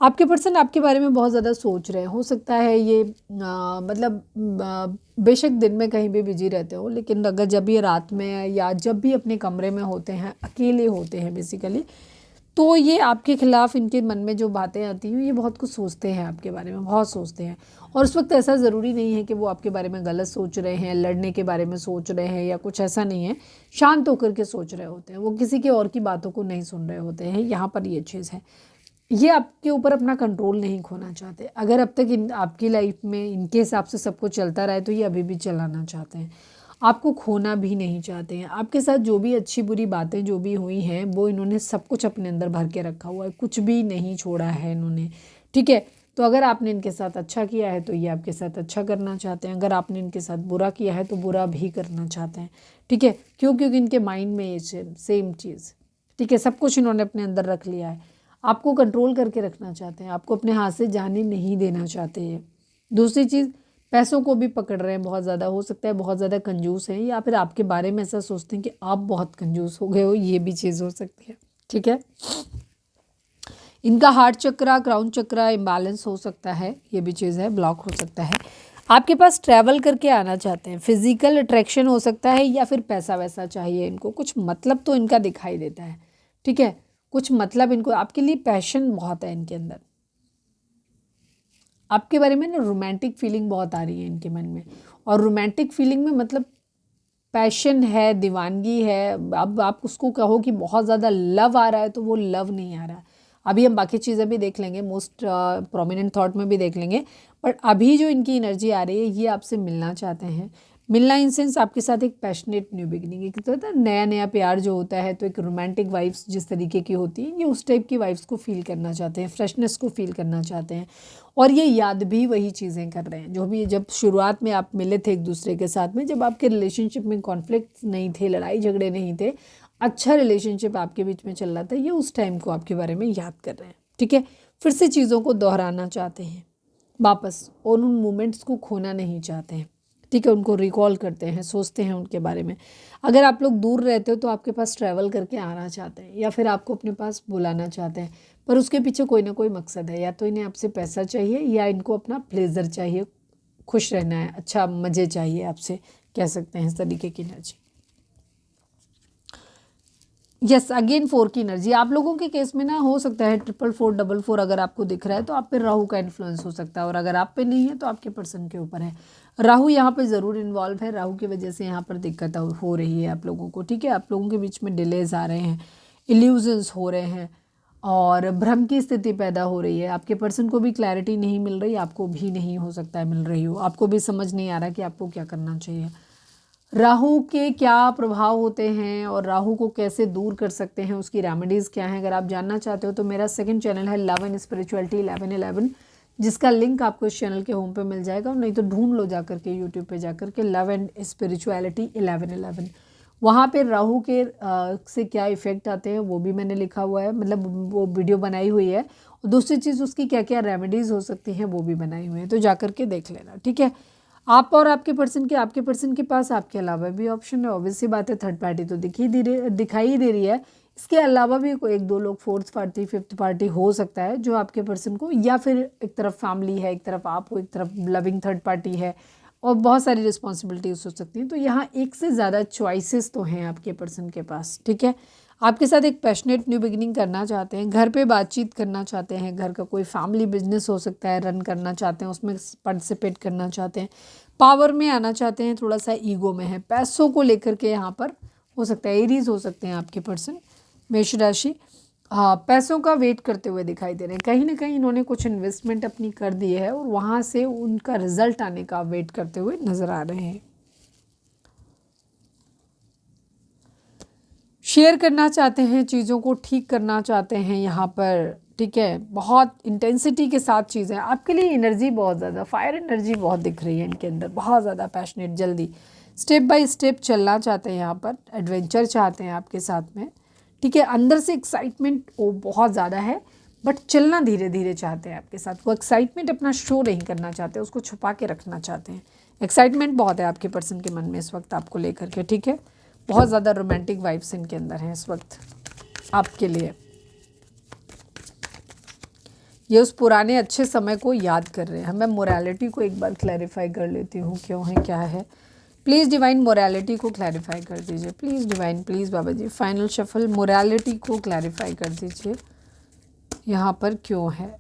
आपके पर्सन आपके बारे में बहुत ज़्यादा सोच रहे हैं। हो सकता है ये मतलब बेशक दिन में कहीं भी बिजी रहते हो, लेकिन अगर जब ये रात में या जब भी अपने कमरे में होते हैं, अकेले होते हैं बेसिकली, तो ये आपके खिलाफ इनके मन में जो बातें आती हैं, ये बहुत कुछ सोचते हैं आपके बारे में, बहुत सोचते हैं। और उस वक्त ऐसा ज़रूरी नहीं है कि वो आपके बारे में गलत सोच रहे हैं, लड़ने के बारे में सोच रहे हैं या कुछ ऐसा नहीं है। शांत होकर के सोच रहे होते हैं, वो किसी के और की बातों को नहीं सुन रहे होते हैं। यहाँ पर ये चीज़ है, ये आपके ऊपर अपना कंट्रोल नहीं खोना चाहते। अगर अब तक आपकी लाइफ में इनके हिसाब से सब कुछ चलता रहा है, तो ये अभी भी चलाना चाहते हैं, आपको खोना भी नहीं चाहते हैं। आपके साथ जो भी अच्छी बुरी बातें जो भी हुई हैं, वो इन्होंने सब कुछ अपने अंदर भर के रखा हुआ है, कुछ भी नहीं छोड़ा है इन्होंने। ठीक है, तो अगर आपने इनके साथ अच्छा किया है तो ये आपके साथ अच्छा करना चाहते हैं, अगर आपने इनके साथ बुरा किया है तो बुरा भी करना चाहते हैं। ठीक है, क्योंकि इनके माइंड में ये सेम चीज़। ठीक है, सब कुछ इन्होंने अपने अंदर रख लिया है, आपको कंट्रोल करके रखना चाहते हैं, आपको अपने हाथ से जाने नहीं देना चाहते हैं। दूसरी चीज़, पैसों को भी पकड़ रहे हैं बहुत ज़्यादा। हो सकता है बहुत ज़्यादा कंजूस हैं, या फिर आपके बारे में ऐसा सोचते हैं कि आप बहुत कंजूस हो गए हो, ये भी चीज़ हो सकती है। ठीक है, इनका हार्ट चक्रा, क्राउन चक्रा इम्बैलेंस हो सकता है, ये भी चीज़ है, ब्लॉक हो सकता है। आपके पास ट्रैवल करके आना चाहते हैं, फिजिकल अट्रैक्शन हो सकता है, या फिर पैसा वैसा चाहिए इनको, कुछ मतलब तो इनका दिखाई देता है। ठीक है, कुछ मतलब इनको, आपके लिए पैशन बहुत है इनके अंदर, आपके बारे में ना रोमांटिक फीलिंग बहुत आ रही है इनके मन में। और रोमांटिक फीलिंग में मतलब पैशन है, दीवानगी है। अब आप उसको कहो कि बहुत ज़्यादा लव आ रहा है, तो वो लव नहीं आ रहा। अभी हम बाकी चीज़ें भी देख लेंगे, मोस्ट प्रोमिनेंट थॉट में भी देख लेंगे, बट अभी जो इनकी एनर्जी आ रही है, ये आपसे मिलना चाहते हैं। मिलना इन सेंस आपके साथ एक पैशनेट न्यू बिगिनिंग, एक तो होता है नया नया प्यार जो होता है, तो एक रोमांटिक वाइब्स जिस तरीके की होती है, ये उस टाइप की वाइब्स को फील करना चाहते हैं, फ्रेशनेस को फील करना चाहते हैं। और ये याद भी वही चीज़ें कर रहे हैं जो भी जब शुरुआत में आप मिले थे एक दूसरे के साथ में, जब आपके रिलेशनशिप में कॉन्फ्लिक्ट नहीं थे, लड़ाई झगड़े नहीं थे, अच्छा रिलेशनशिप आपके बीच में चल रहा था, ये उस टाइम को आपके बारे में याद कर रहे हैं। ठीक है, फिर से चीज़ों को दोहराना चाहते हैं वापस, और उन मोमेंट्स को खोना नहीं चाहते हैं। ठीक है, उनको रिकॉल करते हैं, सोचते हैं उनके बारे में। अगर आप लोग दूर रहते हो तो आपके पास ट्रैवल करके आना चाहते हैं, या फिर आपको अपने पास बुलाना चाहते हैं, पर उसके पीछे कोई ना कोई मकसद है। या तो इन्हें आपसे पैसा चाहिए, या इनको अपना प्लेजर चाहिए, खुश रहना है, अच्छा मज़े चाहिए आपसे, कह सकते हैं इस तरीके की एनर्जी। यस, अगेन 4 की एनर्जी आप लोगों के केस में ना हो सकता है 444 अगर आपको दिख रहा है तो आप पे राहु का इन्फ्लुएंस हो सकता है, और अगर आप पे नहीं है तो आपके पर्सन के ऊपर है। राहु यहाँ पे ज़रूर इन्वॉल्व है, राहु की वजह से यहाँ पर दिक्कत हो रही है आप लोगों को। ठीक है, आप लोगों के बीच में डिलेज आ रहे हैं, इल्यूजन्स हो रहे हैं, और भ्रम की स्थिति पैदा हो रही है। आपके पर्सन को भी क्लैरिटी नहीं मिल रही, आपको भी नहीं हो सकता है मिल रही हो, आपको भी समझ नहीं आ रहा कि आपको क्या करना चाहिए। राहु के क्या प्रभाव होते हैं और राहु को कैसे दूर कर सकते हैं, उसकी रेमेडीज़ क्या हैं, अगर आप जानना चाहते हो तो मेरा सेकंड चैनल है लव एंड स्पिरिचुअलिटी 1111, जिसका लिंक आपको इस चैनल के होम पे मिल जाएगा, और नहीं तो ढूंढ लो जा करके यूट्यूब पे जा करके लव एंड स्पिरिचुअलिटी 1111। वहाँ पे राहु के से क्या इफ़ेक्ट आते हैं वो भी मैंने लिखा हुआ है, मतलब वो वीडियो बनाई हुई है, और दूसरी चीज़ उसकी क्या क्या रेमेडीज़ हो सकती हैं वो भी बनाई हुई है, तो जा करके देख लेना। ठीक है, आप और आपके पर्सन के पास आपके अलावा भी ऑप्शन है। ऑब्वियस सी बात है, थर्ड पार्टी तो दिखाई ही दे रही है, इसके अलावा भी कोई 1-2 लोग, फोर्थ पार्टी, फिफ्थ पार्टी हो सकता है जो आपके पर्सन को, या फिर एक तरफ फैमिली है, एक तरफ आप हो, एक तरफ लविंग थर्ड पार्टी है, और बहुत सारी रिस्पॉन्सिबिलिटीज हो सकती हैं। तो यहाँ एक से ज़्यादा चॉइसेस तो हैं आपके पर्सन के पास। ठीक है, आपके साथ एक पैशनेट न्यू बिगिनिंग करना चाहते हैं, घर पे बातचीत करना चाहते हैं, घर का कोई फैमिली बिजनेस हो सकता है रन करना चाहते हैं, उसमें पार्टिसिपेट करना चाहते हैं, पावर में आना चाहते हैं, थोड़ा सा ईगो में है, पैसों को लेकर के यहाँ पर हो सकता है, एरीज हो सकते हैं आपके पर्सन, मेष राशि। हाँ, पैसों का वेट करते हुए दिखाई दे रहे हैं, कहीं ना कहीं इन्होंने कुछ इन्वेस्टमेंट अपनी कर दी है और वहाँ से उनका रिजल्ट आने का वेट करते हुए नजर आ रहे हैं। शेयर करना चाहते हैं, चीज़ों को ठीक करना चाहते हैं यहाँ पर। ठीक है, बहुत इंटेंसिटी के साथ चीज़ें आपके लिए, एनर्जी बहुत ज़्यादा, फायर एनर्जी बहुत दिख रही है इनके अंदर, बहुत ज़्यादा पैशनेट, जल्दी स्टेप बाय स्टेप चलना चाहते हैं, यहाँ पर एडवेंचर चाहते हैं आपके साथ में। ठीक है, अंदर से एक्साइटमेंट वो बहुत ज़्यादा है, बट चलना धीरे धीरे चाहते हैं आपके साथ। वो एक्साइटमेंट अपना शो नहीं करना चाहते, उसको छुपा के रखना चाहते हैं। एक्साइटमेंट बहुत है आपके पर्सन के मन में इस वक्त आपको लेकर के। ठीक है, बहुत ज़्यादा रोमांटिक वाइब्स इनके अंदर हैं इस वक्त आपके लिए। ये उस पुराने अच्छे समय को याद कर रहे हैं। मैं मोरालिटी को एक बार क्लैरिफाई कर लेती हूँ, क्यों है क्या है। प्लीज़ डिवाइन मोरालिटी को क्लैरिफाई कर दीजिए, please divine, please Baba ji. Final shuffle, morality को क्लैरिफाई कर दीजिए, यहाँ पर क्यों है।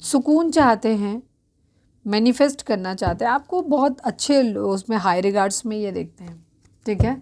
सुकून चाहते हैं, मैनिफेस्ट करना चाहते हैं, आपको बहुत अच्छे उसमें हाई रिगार्ड्स में ये देखते हैं। ठीक है,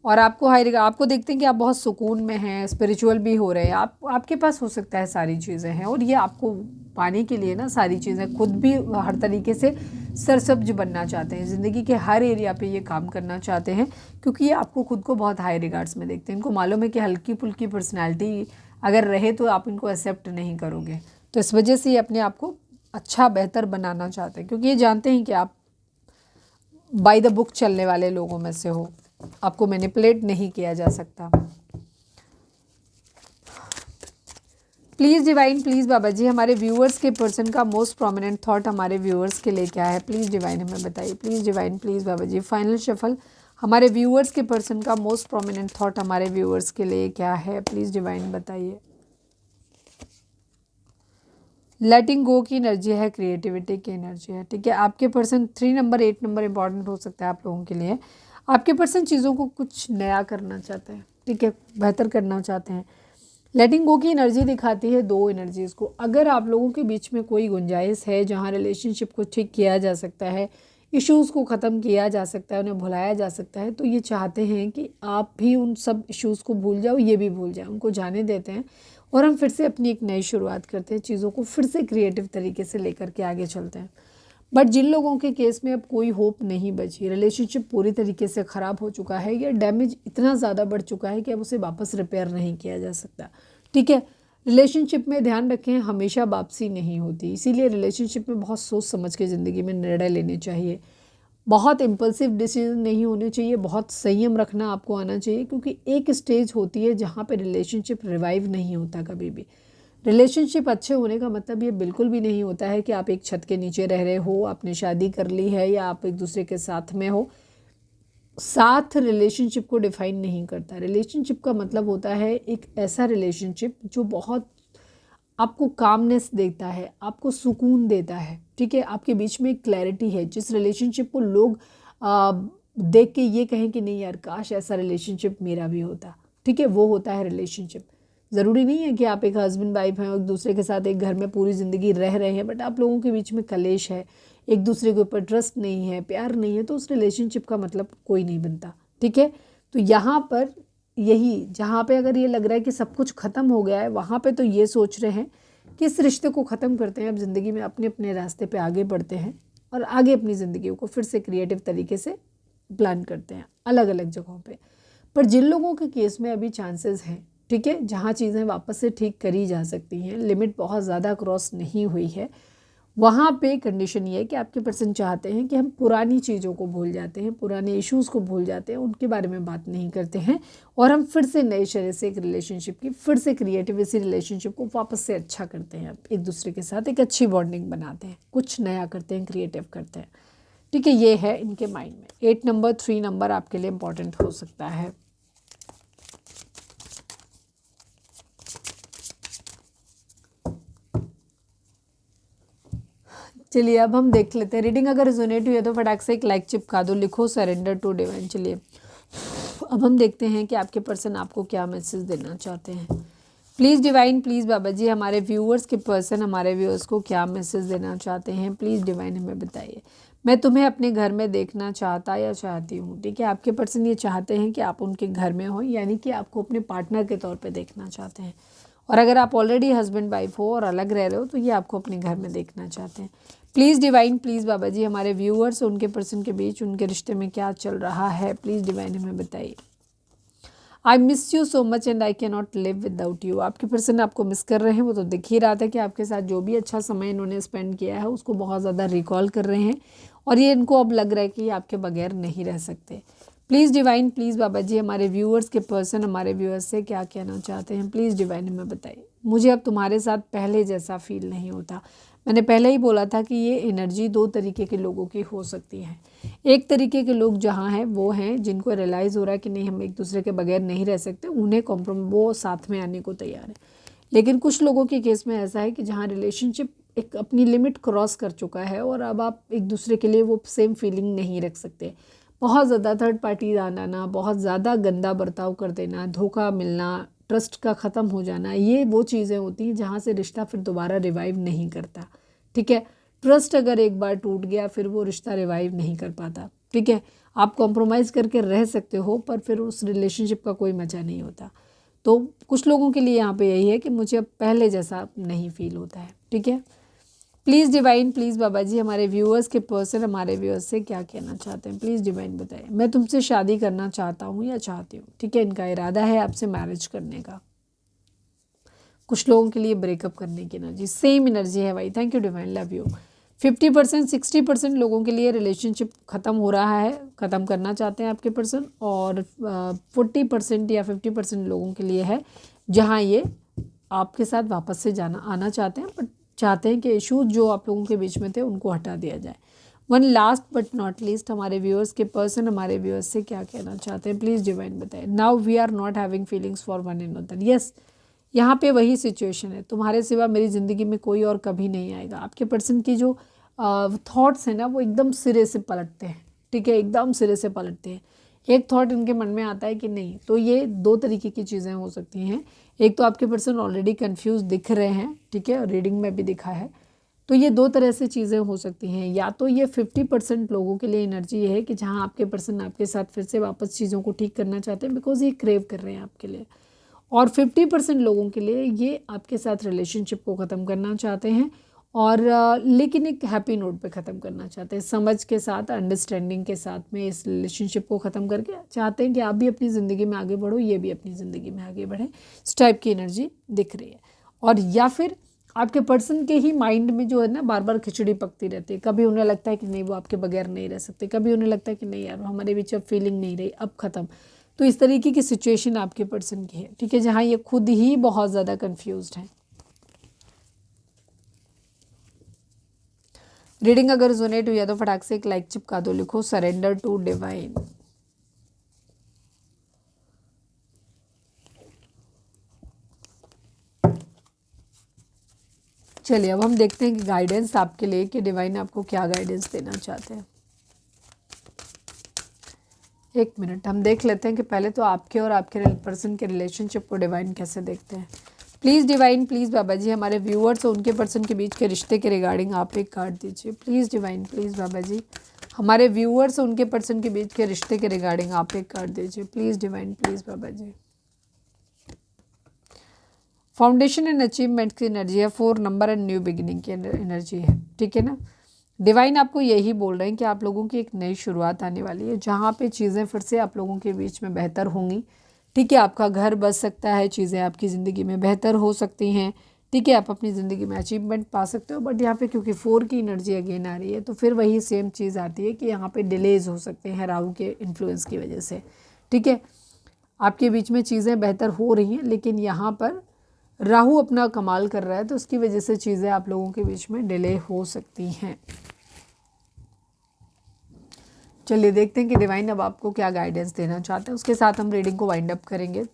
और आपको आपको देखते हैं कि आप बहुत सुकून में हैं, स्पिरिचुअल भी हो रहे हैं, आपके पास हो सकता है सारी चीज़ें हैं, और ये आपको पाने के लिए ना सारी चीज़ें, खुद भी हर तरीके से सरसब्ज बनना चाहते हैं, ज़िंदगी के हर एरिया पे ये काम करना चाहते हैं, क्योंकि ये आपको खुद को बहुत हाई रिगार्ड्स में देखते हैं। इनको मालूम है कि हल्की फुल्की पर्सनैलिटी अगर रहे तो आप इनको एक्सेप्ट नहीं करोगे, तो इस वजह से ये अपने आप को अच्छा बेहतर बनाना चाहते हैं, क्योंकि ये जानते हैं कि आप बाय द बुक चलने वाले लोगों में से हो, आपको मैनिपुलेट नहीं किया जा सकता। Please divine, please Baba ji, हमारे व्यूअर्स के पर्सन का मोस्ट प्रोमिनेंट थॉट हमारे व्यूअर्स के लिए क्या है, प्लीज़ डिवाइन हमें बताइए, please divine, please Baba ji. Final shuffle, हमारे व्यूअर्स के पर्सन का मोस्ट प्रोमिनेंट थॉट हमारे व्यूअर्स के लिए क्या है, प्लीज़ डिवाइन बताइए। लेटिंग गो की एनर्जी है, क्रिएटिविटी की एनर्जी है। ठीक है, आपके पर्सन 3 नंबर 8 नंबर इंपॉर्टेंट हो सकता है आप लोगों के लिए। आपके पर्सन चीज़ों को कुछ नया करना चाहते हैं, ठीक है, बेहतर करना चाहते हैं। लेटिंग गो की एनर्जी दिखाती है 2 एनर्जीज़ को। अगर आप लोगों के बीच में कोई गुंजाइश है जहाँ रिलेशनशिप को ठीक किया जा सकता है, इश्यूज़ को ख़त्म किया जा सकता है, उन्हें भुलाया जा सकता है, तो ये चाहते हैं कि आप भी उन सब इश्यूज़ को भूल जाओ, ये भी भूल जाए, उनको जाने देते हैं, और हम फिर से अपनी एक नई शुरुआत करते हैं, चीज़ों को फिर से क्रिएटिव तरीके से लेकर के आगे चलते हैं। बट जिन लोगों के केस में अब कोई होप नहीं बची, रिलेशनशिप पूरी तरीके से ख़राब हो चुका है या डैमेज इतना ज़्यादा बढ़ चुका है कि अब उसे वापस रिपेयर नहीं किया जा सकता, ठीक है। रिलेशनशिप में ध्यान रखें, हमेशा वापसी नहीं होती, इसीलिए रिलेशनशिप में बहुत सोच समझ के ज़िंदगी में निर्णय लेने चाहिए। बहुत इम्पल्सिव डिसीजन नहीं होने चाहिए, बहुत संयम रखना आपको आना चाहिए, क्योंकि एक स्टेज होती है जहाँ पे रिलेशनशिप रिवाइव नहीं होता कभी भी। रिलेशनशिप अच्छे होने का मतलब ये बिल्कुल भी नहीं होता है कि आप एक छत के नीचे रह रहे हो, आपने शादी कर ली है या आप एक दूसरे के साथ में हो। साथ रिलेशनशिप को डिफाइन नहीं करता। रिलेशनशिप का मतलब होता है एक ऐसा रिलेशनशिप जो बहुत आपको कामनेस देता है, आपको सुकून देता है, ठीक है। आपके बीच में एक क्लैरिटी है, जिस रिलेशनशिप को लोग देख के ये कहें कि नहीं यार काश ऐसा रिलेशनशिप मेरा भी होता, ठीक है, वो होता है रिलेशनशिप। ज़रूरी नहीं है कि आप एक हस्बैंड वाइफ हैं, एक दूसरे के साथ एक घर में पूरी ज़िंदगी रह रहे हैं, बट आप लोगों के बीच में कलेश है, एक दूसरे के ऊपर ट्रस्ट नहीं है, प्यार नहीं है, तो उस रिलेशनशिप का मतलब कोई नहीं बनता, ठीक है। तो यहाँ पर यही, जहाँ पे अगर ये लग रहा है कि सब कुछ ख़त्म हो गया है, वहाँ पे तो ये सोच रहे हैं कि इस रिश्ते को ख़त्म करते हैं, अब ज़िंदगी में अपने अपने रास्ते पे आगे बढ़ते हैं और आगे अपनी ज़िंदगी को फिर से क्रिएटिव तरीके से प्लान करते हैं अलग अलग जगहों पे। पर जिन लोगों के केस में अभी चांसेस हैं, ठीक है, जहाँ चीज़ें वापस से ठीक करी जा सकती हैं, लिमिट बहुत ज़्यादा क्रॉस नहीं हुई है, वहाँ पे कंडीशन ये है कि आपके पर्सन चाहते हैं कि हम पुरानी चीज़ों को भूल जाते हैं, पुराने इश्यूज़ को भूल जाते हैं, उनके बारे में बात नहीं करते हैं और हम फिर से नए सिरे से एक रिलेशनशिप की, फिर से क्रिएटिव इसी रिलेशनशिप को वापस से अच्छा करते हैं, एक दूसरे के साथ एक अच्छी बॉन्डिंग बनाते हैं, कुछ नया करते हैं, क्रिएटिव करते हैं, ठीक है। ये है इनके माइंड में। 8 नंबर 3 नंबर आपके लिए इम्पॉर्टेंट हो सकता है। चलिए अब हम देख लेते हैं रीडिंग। अगर रिजोनेट हुई है तो फटाक से एक लाइक चिपका दो, लिखो सरेंडर टू डिवाइन। चलिए अब हम देखते हैं कि आपके पर्सन आपको क्या मैसेज देना चाहते हैं। Please divine, please Baba ji, हमारे व्यूअर्स के पर्सन हमारे व्यूअर्स को क्या मैसेज देना चाहते हैं, प्लीज़ डिवाइन हमें बताइए। मैं तुम्हें अपने घर में देखना चाहता या चाहती हूँ, ठीक है। आपके पर्सन ये चाहते हैं कि आप उनके घर में हो, यानी कि आपको अपने पार्टनर के तौर पे देखना चाहते हैं। और अगर आप ऑलरेडी हस्बैंड वाइफ हो और अलग रह रहे हो तो ये आपको अपने घर में देखना चाहते हैं। Please divine, please Baba ji, हमारे व्यूअर्स उनके पर्सन के बीच उनके रिश्ते में क्या चल रहा है, प्लीज़ डिवाइन हमें बताइए। I miss you so much and I can not live without you. आपके पर्सन आपको मिस कर रहे हैं, वो तो दिख ही रहा था कि आपके साथ जो भी अच्छा समय इन्होंने स्पेंड किया है उसको बहुत ज़्यादा रिकॉल कर रहे हैं और ये इनको अब लग रहा है कि ये आपके बगैर नहीं रह सकते। Please divine, please Baba ji, हमारे व्यूअर्स के पर्सन हमारे व्यूअर्स से क्या कहना चाहते हैं, प्लीज़ डिवाइन हमें बताइए। मुझे अब तुम्हारे साथ पहले जैसा फील नहीं होता। मैंने पहले ही बोला था कि ये एनर्जी 2 तरीके के लोगों की हो सकती है। एक तरीके के लोग जहाँ हैं वो हैं जिनको रियलाइज़ हो रहा है कि नहीं हम एक दूसरे के बगैर नहीं रह सकते, उन्हें वो साथ में आने को तैयार है। लेकिन कुछ लोगों के केस में ऐसा है कि जहाँ रिलेशनशिप एक अपनी लिमिट क्रॉस कर चुका है और अब आप एक दूसरे के लिए वो सेम फीलिंग नहीं रख सकते। बहुत ज़्यादा थर्ड पार्टी आना, बहुत ज़्यादा गंदा बर्ताव कर देना, धोखा मिलना, ट्रस्ट का ख़त्म हो जाना, ये वो चीज़ें होती हैं जहाँ से रिश्ता फिर दोबारा रिवाइव नहीं करता, ठीक है। ट्रस्ट अगर एक बार टूट गया फिर वो रिश्ता रिवाइव नहीं कर पाता, ठीक है। आप कॉम्प्रोमाइज़ करके रह सकते हो पर फिर उस रिलेशनशिप का कोई मज़ा नहीं होता। तो कुछ लोगों के लिए यहाँ पे यही है कि मुझे अब पहले जैसा नहीं फील होता है, ठीक है। Please divine, please Baba ji, हमारे व्यूअर्स के पर्सन हमारे व्यूअर्स से क्या कहना चाहते हैं, प्लीज़ डिवाइन बताइए। मैं तुमसे शादी करना चाहता हूँ या चाहती हूँ, ठीक है। इनका इरादा है आपसे मैरिज करने का। कुछ लोगों के लिए ब्रेकअप करने की एनर्जी, सेम एनर्जी है भाई। Thank you divine, love you. 50% 60% लोगों के लिए रिलेशनशिप ख़त्म हो रहा है, ख़त्म करना चाहते हैं आपके पर्सन, और 40% या 50% लोगों के लिए है जहाँ ये आपके साथ वापस से आना चाहते हैं, बट चाहते हैं कि इशूज़ जो आप लोगों के बीच में थे उनको हटा दिया जाए। One last but not least, हमारे व्यूअर्स के पर्सन हमारे व्यूअर्स से क्या कहना चाहते हैं, प्लीज़ डिवाइन बताएं। Now we are not having feelings for one another. Yes, यहाँ पे वही सिचुएशन है, तुम्हारे सिवा मेरी ज़िंदगी में कोई और कभी नहीं आएगा। आपके पर्सन की जो थॉट्स हैं ना वो एकदम सिरे से पलटते हैं, ठीक है, एकदम सिरे से पलटते हैं। एक थॉट इनके मन में आता है कि नहीं, तो ये 2 तरीके की चीज़ें हो सकती हैं। एक तो आपके पर्सन ऑलरेडी कंफ्यूज दिख रहे हैं, ठीक है, रीडिंग में भी दिखा है, तो ये 2 तरह से चीज़ें हो सकती हैं। या तो ये 50% लोगों के लिए एनर्जी ये है कि जहाँ आपके पर्सन आपके साथ फिर से वापस चीज़ों को ठीक करना चाहते हैं बिकॉज ये क्रेव कर रहे हैं आपके लिए, और 50% लोगों के लिए ये आपके साथ रिलेशनशिप को ख़त्म करना चाहते हैं और लेकिन एक हैप्पी नोट पे ख़त्म करना चाहते हैं, समझ के साथ, अंडरस्टैंडिंग के साथ में इस रिलेशनशिप को ख़त्म करके चाहते हैं कि आप भी अपनी ज़िंदगी में आगे बढ़ो, ये भी अपनी ज़िंदगी में आगे बढ़े। इस टाइप की एनर्जी दिख रही है। और या फिर आपके पर्सन के ही माइंड में जो है ना बार बार खिचड़ी पकती रहती है। कभी उन्हें लगता है कि नहीं वो आपके बगैर नहीं रह सकते, कभी उन्हें लगता है कि नहीं यार हमारे बीच अब फीलिंग नहीं रही, अब ख़त्म। तो इस तरीके की सिचुएशन आपके पर्सन की है, ठीक है, जहाँ ये खुद ही बहुत ज़्यादा कन्फ्यूज्ड है। रीडिंग अगर जोनेट हुई है तो फटाक से एक लाइक चिपका दो, लिखो सरेंडर टू डिवाइन। चलिए अब हम देखते हैं कि गाइडेंस आपके लिए, कि डिवाइन आपको क्या गाइडेंस देना चाहते हैं। एक मिनट हम देख लेते हैं कि पहले तो आपके और आपके पर्सन के रिलेशनशिप को डिवाइन कैसे देखते हैं। Please divine, please Baba ji, हमारे व्यूअर्स और उनके पर्सन के बीच के रिश्ते के रिगार्डिंग आप एक कार्ड दीजिए। Please divine, please Baba ji, हमारे व्यूअर्स और उनके पर्सन के बीच के रिश्ते के रिगार्डिंग आप एक कार्ड दीजिए। Please divine, please Baba ji. Foundation and achievement की एनर्जी है, 4 नंबर एंड न्यू बिगिनिंग की एनर्जी है, ठीक है ना। डिवाइन आपको यही बोल रहे हैं कि आप लोगों की एक नई शुरुआत आने वाली है, जहाँ पे चीज़ें फिर से आप लोगों के बीच में बेहतर होंगी, ठीक है। आपका घर बच सकता है, चीज़ें आपकी ज़िंदगी में बेहतर हो सकती हैं, ठीक है। आप अपनी ज़िंदगी में अचीवमेंट पा सकते हो। बट यहाँ पे क्योंकि 4 की एनर्जी अगेन आ रही है, तो फिर वही सेम चीज़ आती है कि यहाँ पे डिलेज हो सकते हैं राहु के इन्फ्लुएंस की वजह से, ठीक है। आपके बीच में चीज़ें बेहतर हो रही हैं, लेकिन यहाँ पर राहु अपना कमाल कर रहा है, तो उसकी वजह से चीज़ें आप लोगों के बीच में डिले हो सकती हैं। चलिए देखते हैं कि डिवाइन अब आपको क्या गाइडेंस देना चाहते हैं, उसके साथ हम रीडिंग को वाइंड अप करेंगे।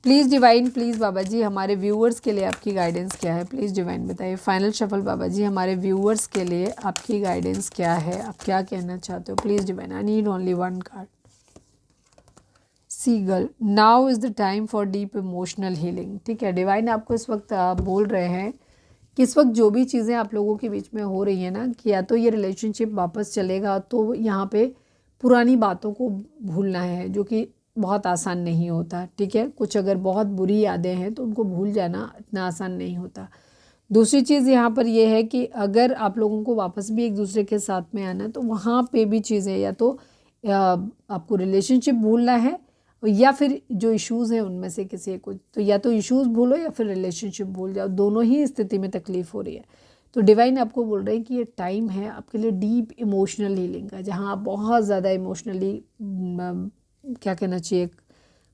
Please divine, please Baba ji, हमारे व्यूअर्स के लिए आपकी गाइडेंस क्या है। प्लीज़ डिवाइन बताइए। फाइनल शफल बाबा जी, हमारे व्यूअर्स के लिए आपकी गाइडेंस क्या है, आप क्या कहना चाहते हो। Please divine, I need only 1 card. Seagull, now is the time for deep emotional healing, ठीक है। डिवाइन आपको इस वक्त बोल रहे हैं कि इस वक्त जो भी चीज़ें आप लोगों के बीच में हो रही हैं ना, कि या तो ये रिलेशनशिप वापस चलेगा, तो यहाँ पे पुरानी बातों को भूलना है, जो कि बहुत आसान नहीं होता, ठीक है। कुछ अगर बहुत बुरी यादें हैं तो उनको भूल जाना इतना आसान नहीं होता। दूसरी चीज़ यहाँ पर यह है कि अगर आप लोगों को वापस भी एक दूसरे के साथ में आना, तो वहाँ पे भी चीज़ें या तो आपको रिलेशनशिप भूलना है, या फिर जो इश्यूज़ हैं उनमें से किसी को, तो या तो इश्यूज़ भूलो या फिर रिलेशनशिप भूल जाओ, दोनों ही स्थिति में तकलीफ़ हो रही है। तो डिवाइन आपको बोल रहे हैं कि ये टाइम है आपके लिए डीप इमोशनल हीलिंग का, जहाँ आप बहुत ज़्यादा इमोशनली क्या कहना चाहिए,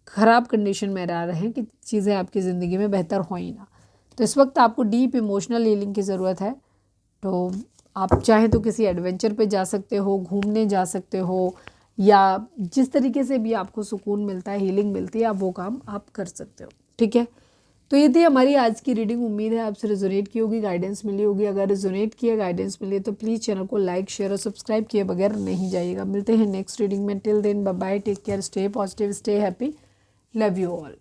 ख़राब कंडीशन में रह रहे हैं कि चीज़ें आपकी ज़िंदगी में बेहतर हो ही ना। तो इस वक्त आपको डीप इमोशनल हीलिंग की ज़रूरत है। तो आप चाहें तो किसी एडवेंचर पे जा सकते हो, घूमने जा सकते हो, या जिस तरीके से भी आपको सुकून मिलता है, हीलिंग मिलती है, आप वो काम आप कर सकते हो, ठीक है। तो ये थी हमारी आज की रीडिंग। उम्मीद है आपसे रेजोनेट की होगी, गाइडेंस मिली होगी। अगर रेजोनेट किया, गाइडेंस मिली है, तो प्लीज़ चैनल को लाइक, शेयर और सब्सक्राइब किए बगैर नहीं जाइएगा। मिलते हैं नेक्स्ट रीडिंग में। Till then bye bye, take care, stay positive, stay happy, love you all.